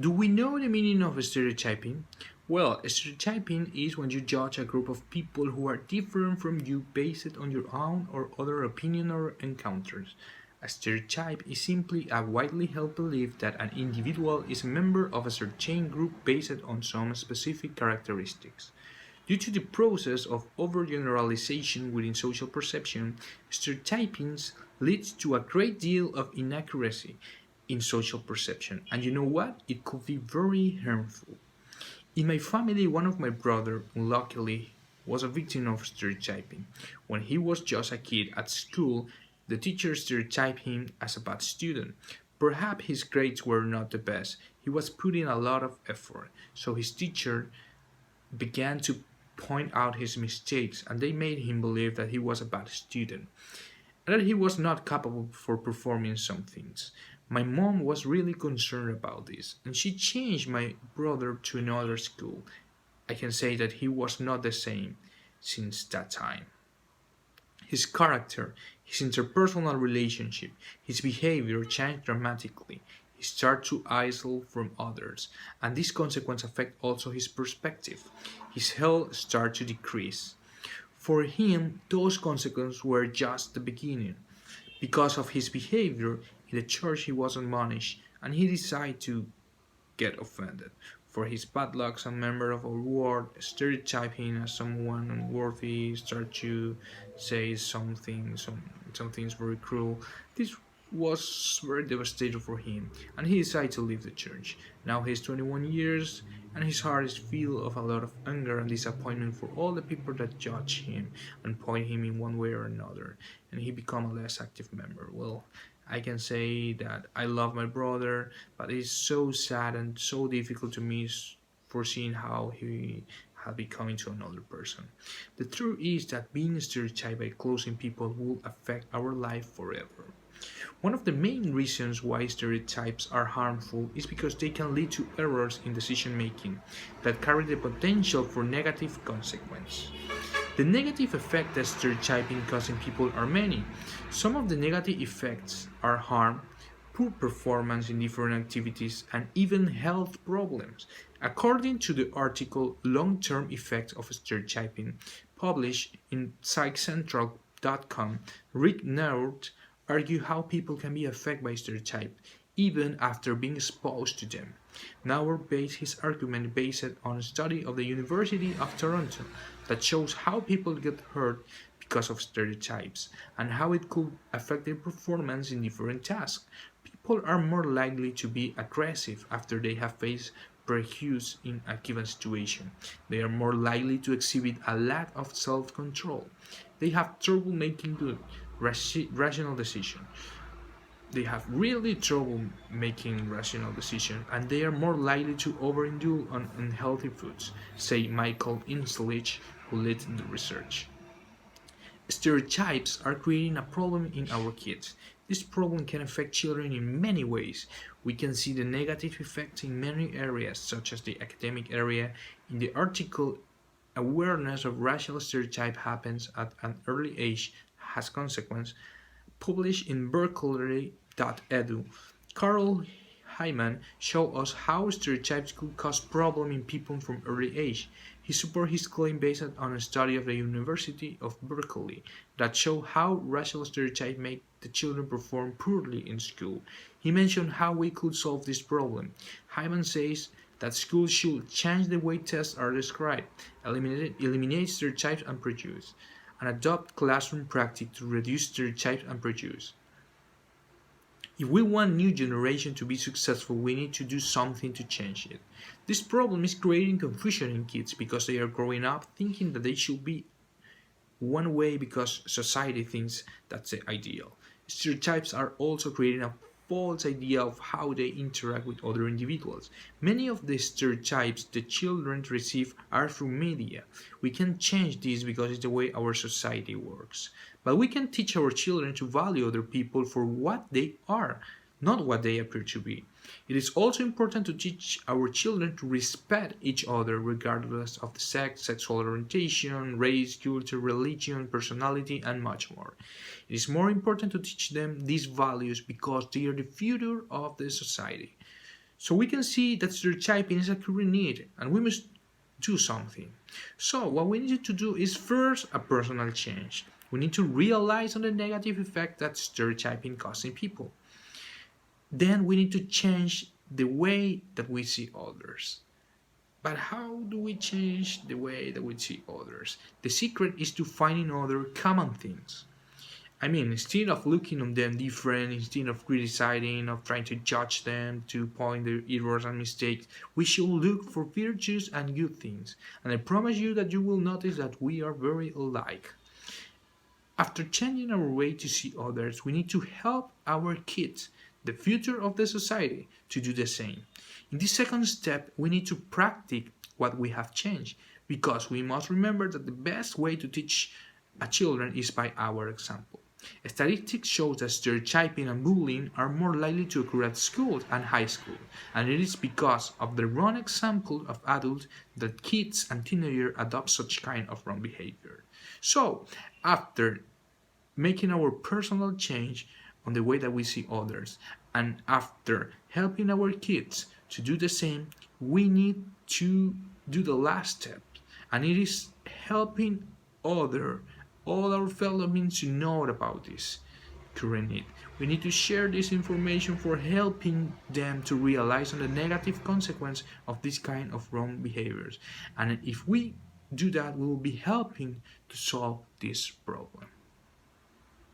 Do we know the meaning of stereotyping? Well, stereotyping is when you judge a group of people who are different from you based on your own or other opinion or encounters. A stereotype is simply a widely held belief that an individual is a member of a certain group based on some specific characteristics. Due to the process of overgeneralization within social perception, stereotyping leads to a great deal of inaccuracy in social perception. And you know what? It could be very harmful. In my family, one of my brothers, unluckily, was a victim of stereotyping. When he was just a kid at school, the teacher stereotyped him as a bad student. Perhaps his grades were not the best. He was putting a lot of effort, so his teacher began to point out his mistakes, and they made him believe that he was a bad student and that he was not capable for performing some things. My mom was really concerned about this, and she changed my brother to another school. I can say that he was not the same since that time. His character, his interpersonal relationship, his behavior changed dramatically. He started to isolate from others, and this consequence affected also his perspective. His health started to decrease. For him, those consequences were just the beginning. Because of his behavior in the church, he was admonished, and he decided to get offended. For his bad luck, some member of our ward stereotyped him as someone unworthy, start to say some things very cruel. This was very devastating for him, and he decided to leave the church. Now he's 21 years, and his heart is filled of a lot of anger and disappointment for all the people that judge him and point him in one way or another, and he become a less active member. Well, I can say that I love my brother, but it's so sad and so difficult to me foreseeing how he had become into another person. The truth is that being stereotyped by closing people will affect our life forever. One of the main reasons why stereotypes are harmful is because they can lead to errors in decision making that carry the potential for negative consequence. The negative effects that stereotyping causing people are many. Some of the negative effects are harm, poor performance in different activities, and even health problems. According to the article Long-Term Effects of Stereotyping, published in psychcentral.com, Rick Nord argued how people can be affected by stereotypes even after being exposed to them. Nauer based his argument based on a study of the University of Toronto that shows how people get hurt because of stereotypes and how it could affect their performance in different tasks. People are more likely to be aggressive after they have faced prejudice in a given situation. They are more likely to exhibit a lack of self control. They have trouble making good, rational decisions. They have really trouble making rational decisions, and they are more likely to overindulge on unhealthy foods, say Michael Inslich, who led the research. Stereotypes are creating a problem in our kids. This problem can affect children in many ways. We can see the negative effects in many areas, such as the academic area. In the article, awareness of racial stereotype happens at an early age has consequence, published in Berkeley.edu. Carl Hyman showed us how stereotypes could cause problems in people from early age. He supported his claim based on a study of the University of Berkeley that showed how racial stereotypes make the children perform poorly in school. He mentioned how we could solve this problem. Hyman says that schools should change the way tests are described, eliminate stereotypes and prejudice, and adopt classroom practice to reduce stereotypes and prejudice. If we want new generation to be successful, we need to do something to change it. This problem is creating confusion in kids because they are growing up thinking that they should be one way because society thinks that's the ideal. Stereotypes are also creating a false idea of how they interact with other individuals. Many of the stereotypes the children receive are through media. We can change this because it's the way our society works. But we can teach our children to value other people for what they are, not what they appear to be. It is also important to teach our children to respect each other regardless of the sex, sexual orientation, race, culture, religion, personality, and much more. It is more important to teach them these values because they are the future of the society. So we can see that stereotyping is a current need and we must do something. So what we need to do is first a personal change. We need to realize on the negative effect that stereotyping causing people. Then we need to change the way that we see others. But how do we change the way that we see others? The secret is to finding other common things. I mean, instead of looking on them different, instead of criticizing, of trying to judge them, to point their errors and mistakes, we should look for virtues and good things. And I promise you that you will notice that we are very alike. After changing our way to see others, we need to help our kids, the future of the society, to do the same. In this second step, we need to practice what we have changed, because we must remember that the best way to teach a children is by our example. Statistics show that stereotyping and bullying are more likely to occur at school and high school, and it is because of the wrong example of adults that kids and teenagers adopt such kind of wrong behavior. So, after making our personal change on the way that we see others, and after helping our kids to do the same, we need to do the last step, and it is helping all our fellow beings to know about this current need. We need to share this information for helping them to realize on the negative consequence of this kind of wrong behaviors. And if we do that, we will be helping to solve this problem.